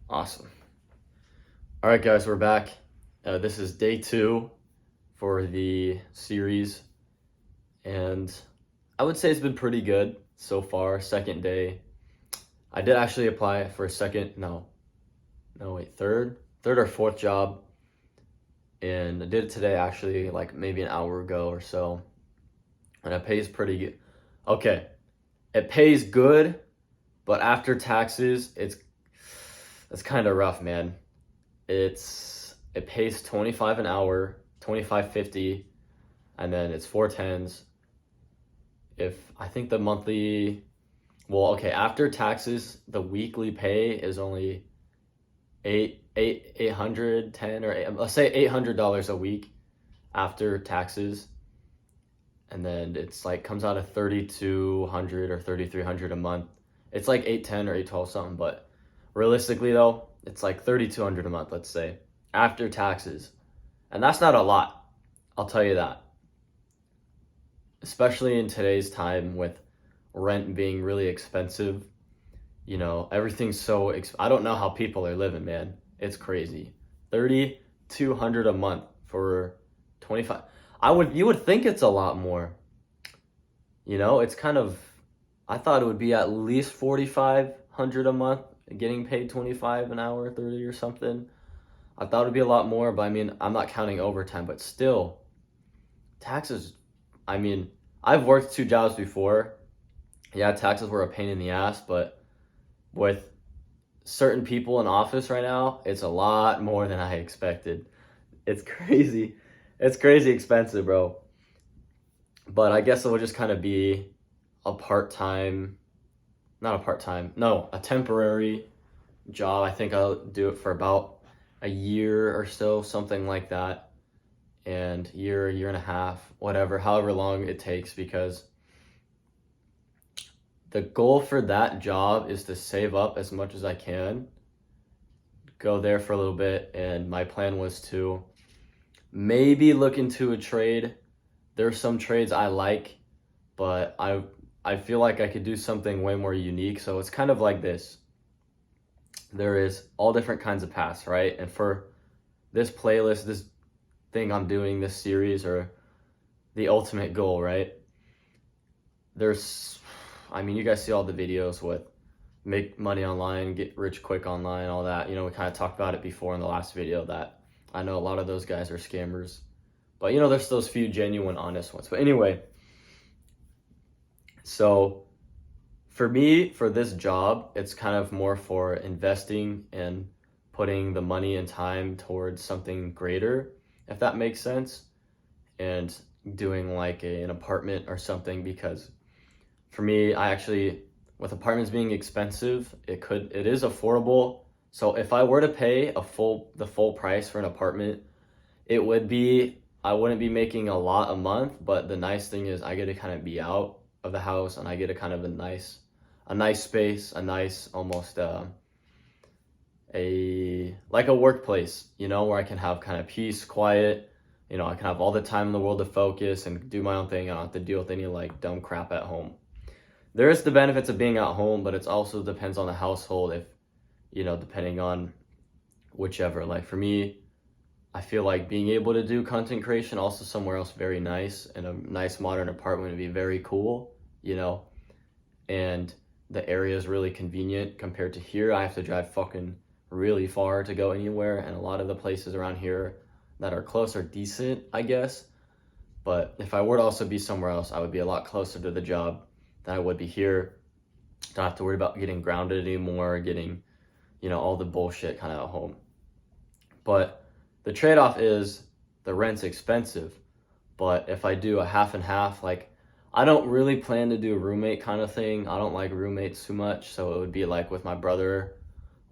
Awesome. All right, guys, we're back. This is day 2 for the series, and I would say it's been pretty good so far. Second day. I did actually apply for a third or fourth job, and I did it today actually, like maybe an hour ago or so, and it pays pretty good. Okay, it pays good, but after taxes, it's kind of rough, man. It pays 25 an hour, 25.50, and then it's 410s. If I think the monthly, well, okay, after taxes, the weekly pay is only 810 or let's say $800 a week after taxes, and then it's like comes out of 3,200 or 3,300 a month. It's like 810 or 812 something, but realistically though, it's like 3,200 a month, let's say, after taxes. And that's not a lot, I'll tell you that. Especially in today's time with rent being really expensive. You know, everything's so I don't know how people are living, man. It's crazy. 3,200 a month for 25. You would think it's a lot more. You know, it's kind of, I thought it would be at least 4,500 a month, getting paid 25 an hour, 30 or something. I thought it'd be a lot more, but I mean, I'm not counting overtime, but still, taxes, I mean, I've worked 2 jobs before. Yeah, taxes were a pain in the ass, but with certain people in office right now, it's a lot more than I expected. It's crazy. It's crazy expensive, bro. But I guess it will just kind of be a a temporary job. I think I'll do it for about a year or so, something like that. And year and a half, whatever, however long it takes, because the goal for that job is to save up as much as I can, go there for a little bit, and my plan was to maybe look into a trade. There's some trades I like, but I feel like I could do something way more unique. So it's kind of like this. There is all different kinds of paths, right? And for this playlist, this thing I'm doing, this series, or the ultimate goal, right? You guys see all the videos with make money online, get rich quick online, all that. You know, we kind of talked about it before in the last video that I know a lot of those guys are scammers. But, you know, there's those few genuine, honest ones. But anyway, so for me, for this job, it's kind of more for investing and putting the money and time towards something greater, if that makes sense, and doing like an apartment or something, because for me, with apartments being expensive, it is affordable. So if I were to pay the full price for an apartment, I wouldn't be making a lot a month, but the nice thing is I get to kind of be out of the house, and I get a kind of a nice space, a nice, almost like a workplace, you know, where I can have kind of peace, quiet, you know, I can have all the time in the world to focus and do my own thing. I don't have to deal with any like dumb crap at home. There is the benefits of being at home, but it also depends on the household, if, you know, depending on whichever. Like for me, I feel like being able to do content creation also somewhere else very nice, and a nice modern apartment would be very cool, you know, and the area is really convenient compared to here. I have to drive fucking really far to go anywhere, and a lot of the places around here that are close are decent, I guess. But if I were to also be somewhere else, I would be a lot closer to the job than I would be here. Don't have to worry about getting grounded anymore, getting, you know, all the bullshit kind of at home. But the trade-off is the rent's expensive. But if I do a half and half, like, I don't really plan to do a roommate kind of thing. I don't like roommates too much, so it would be like with my brother,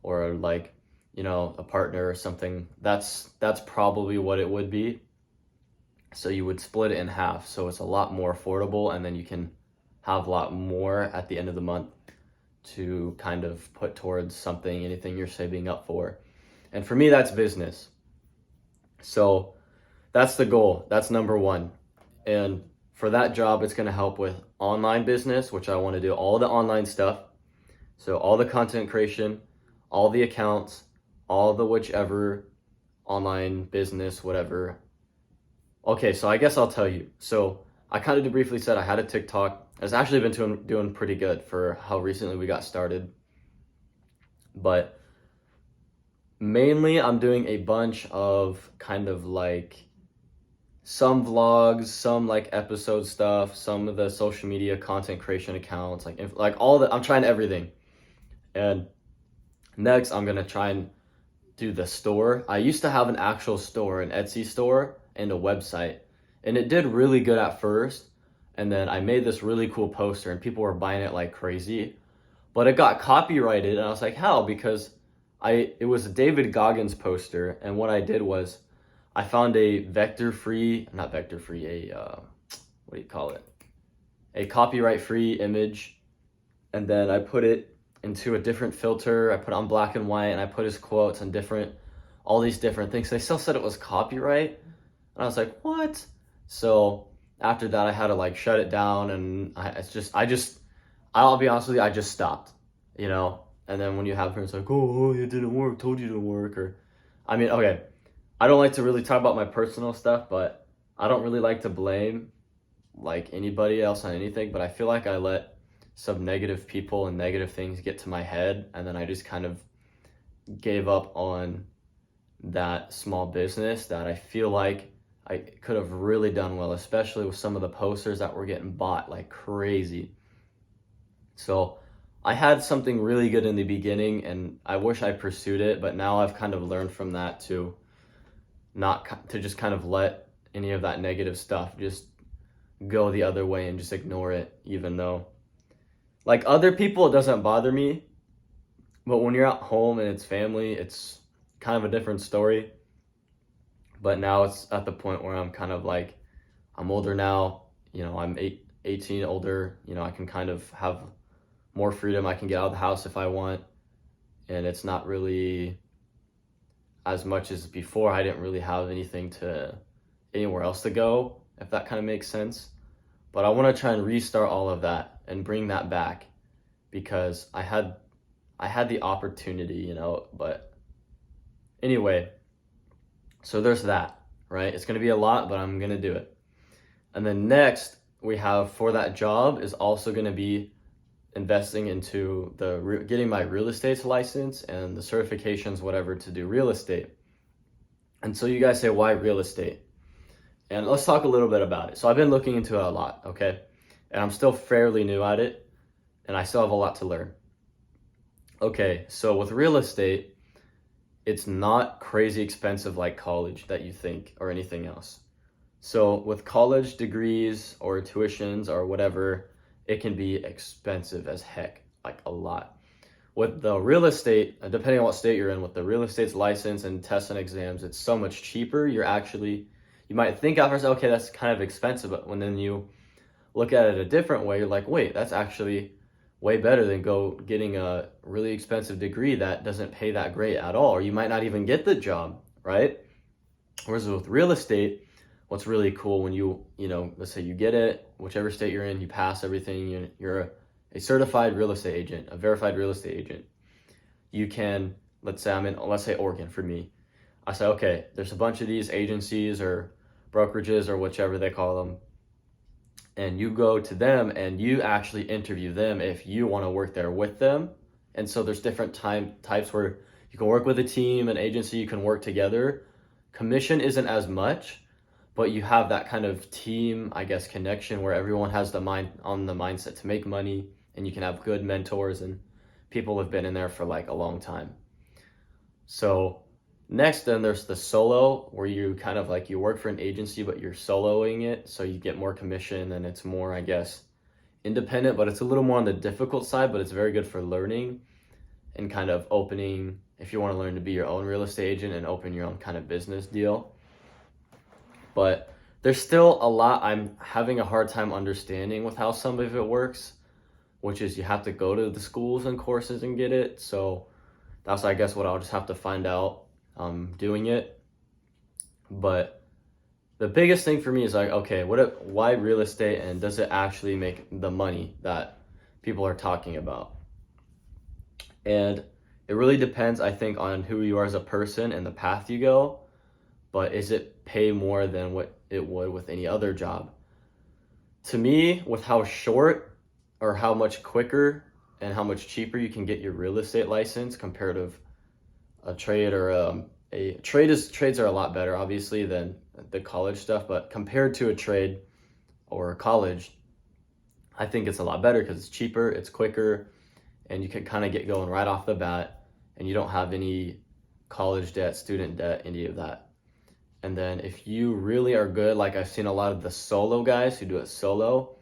or like, you know, a partner or something. That's probably what it would be. So you would split it in half, so it's a lot more affordable, and then you can have a lot more at the end of the month to kind of put towards something, anything you're saving up for. And for me, that's business. So that's the goal. That's number 1. And for that job, it's going to help with online business, which I want to do all the online stuff. So all the content creation, all the accounts, all the whichever online business, whatever. Okay, so I guess I'll tell you. So I kind of briefly said I had a TikTok. It's actually been doing pretty good for how recently we got started. But mainly I'm doing a bunch of kind of like some vlogs, some like episode stuff, some of the social media content creation accounts, like all the, I'm trying everything. And next I'm gonna try and do the store. I used to have an actual store, an Etsy store, and a website, and it did really good at first. And then I made this really cool poster, and people were buying it like crazy. But it got copyrighted, and I was like, how? Because it was a David Goggins poster, and what I did was I found a not vector free, what do you call it? A copyright free image, and then I put it into a different filter. I put it on black and white, and I put his quotes and all these different things. They still said it was copyright, and I was like, what? So after that, I had to like shut it down, and I'll be honest with you, I just stopped, you know. And then when you have parents like, oh, it didn't work, told you it didn't work, or, I mean, okay, I don't like to really talk about my personal stuff, but I don't really like to blame like anybody else on anything, but I feel like I let some negative people and negative things get to my head, and then I just kind of gave up on that small business that I feel like I could have really done well, especially with some of the posters that were getting bought like crazy. So I had something really good in the beginning, and I wish I pursued it, but now I've kind of learned from that to just kind of let any of that negative stuff just go the other way and just ignore it, even though like other people, it doesn't bother me, but when you're at home and it's family, it's kind of a different story. But now it's at the point where I'm kind of like, I'm older now, you know, I'm 18 older, you know, I can kind of have more freedom. I can get out of the house if I want, and it's not really as much as before. I didn't really have anywhere else to go, if that kind of makes sense. But I want to try and restart all of that and bring that back, because I had the opportunity, you know. But anyway, so there's that, right? It's going to be a lot, but I'm going to do it. And then next we have for that job is also going to be investing into getting my real estate license and the certifications, whatever, to do real estate. And so you guys say, why real estate? And let's talk a little bit about it. So I've been looking into it a lot, okay? And I'm still fairly new at it, and I still have a lot to learn. Okay, so with real estate, it's not crazy expensive like college that you think or anything else. So with college degrees or tuitions or whatever, it can be expensive as heck, like a lot. With the real estate, depending on what state you're in, with the real estate's license and tests and exams, it's so much cheaper. You might think at first, okay, that's kind of expensive, but when then you look at it a different way, you're like, wait, that's actually way better than getting a really expensive degree that doesn't pay that great at all, or you might not even get the job, right? Whereas with real estate, what's really cool when you know, let's say you get it, whichever state you're in, you pass everything, you're a certified real estate agent, a verified real estate agent. You can, let's say Oregon for me. I say, okay, there's a bunch of these agencies or brokerages or whichever they call them, and you go to them and you actually interview them if you want to work there with them. And so there's different types where you can work with a team, an agency, you can work together. Commission isn't as much, but you have that kind of team, I guess, connection where everyone has the mindset to make money, and you can have good mentors and people who have been in there for like a long time. So next, then there's the solo, where you kind of like, you work for an agency, but you're soloing it. So you get more commission, and it's more, I guess, independent, but it's a little more on the difficult side, but it's very good for learning and kind of opening, if you want to learn to be your own real estate agent and open your own kind of business deal. But there's still a lot I'm having a hard time understanding with how some of it works, which is you have to go to the schools and courses and get it. So that's, I guess, what I'll just have to find out doing it. But the biggest thing for me is like, okay, why real estate, and does it actually make the money that people are talking about? And It really depends, I think, on who you are as a person and the path you go, but is it pay more than what it would with any other job? To me, with how short or how much quicker and how much cheaper you can get your real estate license compared to a trade or a trades are a lot better obviously than the college stuff, but compared to a trade or a college, I think it's a lot better because it's cheaper, it's quicker, and you can kind of get going right off the bat, and you don't have any college debt, student debt, any of that. And then if you really are good, like I've seen a lot of the solo guys who do it solo,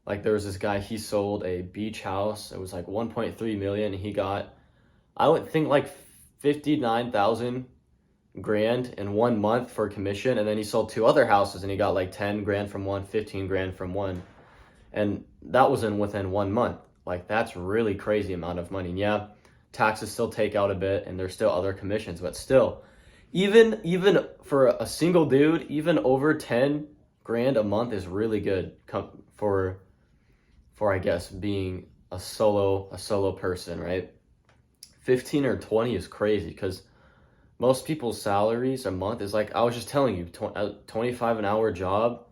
like there was this guy, he sold a beach house. It was like 1.3 million. He got, I would think like 59,000 grand in 1 month for commission. And then he sold 2 other houses and he got like 10 grand from one, 15 grand from one. And that was within 1 month. Like that's really crazy amount of money. And yeah, taxes still take out a bit and there's still other commissions, but still, even for a single dude, even over 10 grand a month is really good for I guess being a solo person, right? 15 or 20 is crazy because most people's salaries a month is like, I was just telling you, 25 an hour job,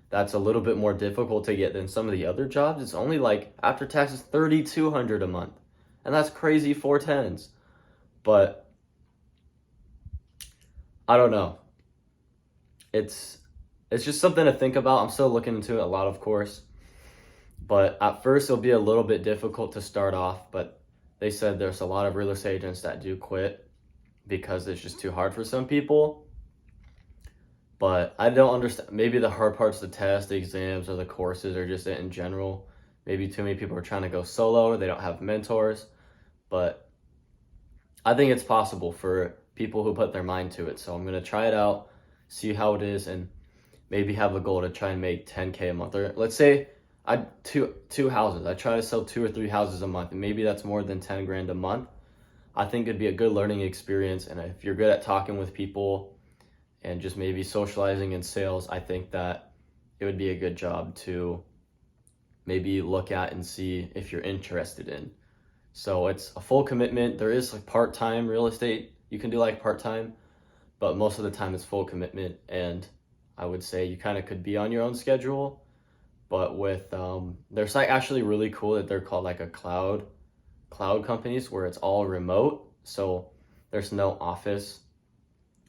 that's a little bit more difficult to get than some of the other jobs. It's only like after taxes 3,200 a month, and that's crazy for tens. But I don't know. It's just something to think about. I'm still looking into it a lot, of course. But at first, it'll be a little bit difficult to start off. But they said there's a lot of real estate agents that do quit because it's just too hard for some people. But I don't understand. Maybe the hard part's the test, the exams, or the courses, or just it in general. Maybe too many people are trying to go solo or they don't have mentors. But I think it's possible for people who put their mind to it. So I'm going to try it out, see how it is, and maybe have a goal to try and make 10K a month. Or let's say I two houses. I try to sell 2 or 3 houses a month, and maybe that's more than 10 grand a month. I think it'd be a good learning experience. And if you're good at talking with people and just maybe socializing in sales, I think that it would be a good job to maybe look at and see if you're interested in. So it's a full commitment. There is like part-time real estate. You can do like part-time, but most of the time it's full commitment. And I would say you kind of could be on your own schedule, but with, there's like actually really cool that they're called like a cloud companies where it's all remote. So there's no office.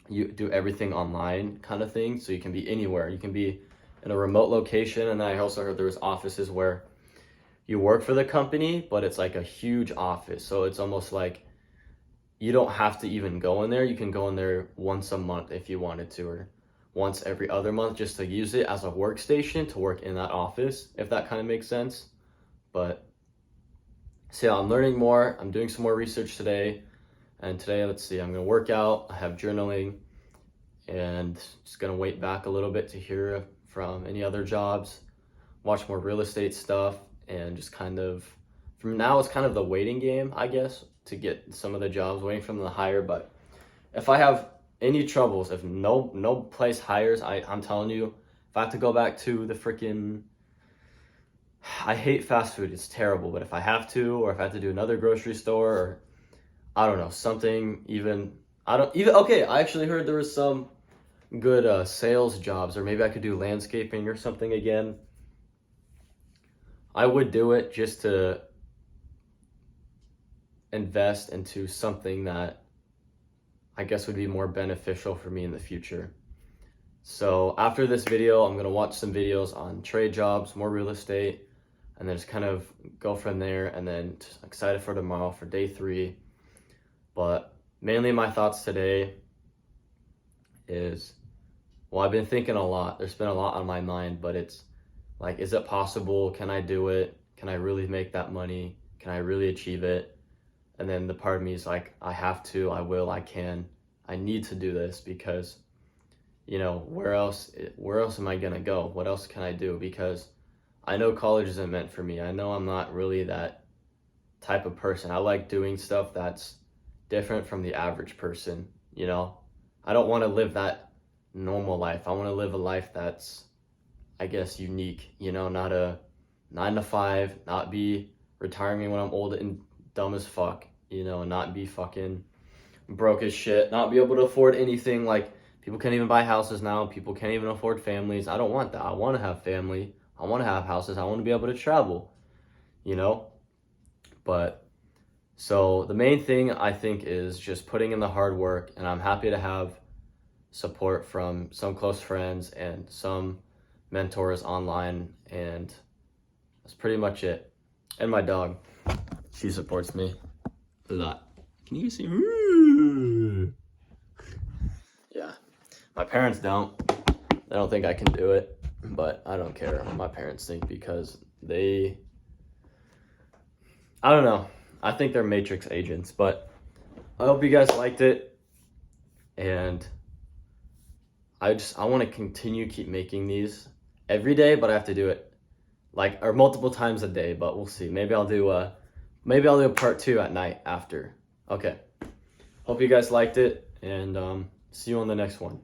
You do everything online kind of thing. So you can be anywhere. You can be in a remote location. And I also heard there was offices where you work for the company, but it's like a huge office. So it's almost like you don't have to even go in there. You can go in there once a month if you wanted to, or once every other month just to use it as a workstation to work in that office, if that kind of makes sense. But so yeah, I'm learning more. I'm doing some more research today. And today, let's see, I'm going to work out. I have journaling and just going to wait back a little bit to hear from any other jobs, watch more real estate stuff, and just kind of, from now, it's kind of the waiting game, I guess, to get some of the jobs, waiting for them to hire. But if I have any troubles, if no place hires, I'm telling you, if I have to go back to the freaking, I hate fast food, it's terrible, but if I have to, or if I have to do another grocery store, or I don't know, something even, okay, I actually heard there was some good sales jobs, or maybe I could do landscaping or something again. I would do it just to invest into something that I guess would be more beneficial for me in the future. So after this video, I'm going to watch some videos on trade jobs, more real estate, and then just kind of go from there. And then just excited for tomorrow for day 3. But mainly my thoughts today is, well, I've been thinking a lot. There's been a lot on my mind, but it's like, is it possible? Can I do it? Can I really make that money? Can I really achieve it? And then the part of me is like, I have to, I will, I can, I need to do this because, you know, where else am I going to go? What else can I do? Because I know college isn't meant for me. I know I'm not really that type of person. I like doing stuff that's different from the average person, you know? I don't want to live that normal life. I want to live a life that's, I guess, unique, you know, not a 9 to 5, not be retiring when I'm old and dumb as fuck, you know, and not be fucking broke as shit, not be able to afford anything. Like, people can't even buy houses now. People can't even afford families. I don't want that. I want to have family. I want to have houses. I want to be able to travel, you know? But so the main thing I think is just putting in the hard work, and I'm happy to have support from some close friends and some mentors online, and that's pretty much it. And my dog, she supports me a lot. Can you see? Yeah. My parents don't. They don't think I can do it, but I don't care what my parents think, because I don't know. I think they're Matrix agents, but I hope you guys liked it, and I want to keep making these every day, but I have to do it or multiple times a day, but we'll see. Maybe I'll do a part 2 at night after. Okay. Hope you guys liked it, and see you on the next one.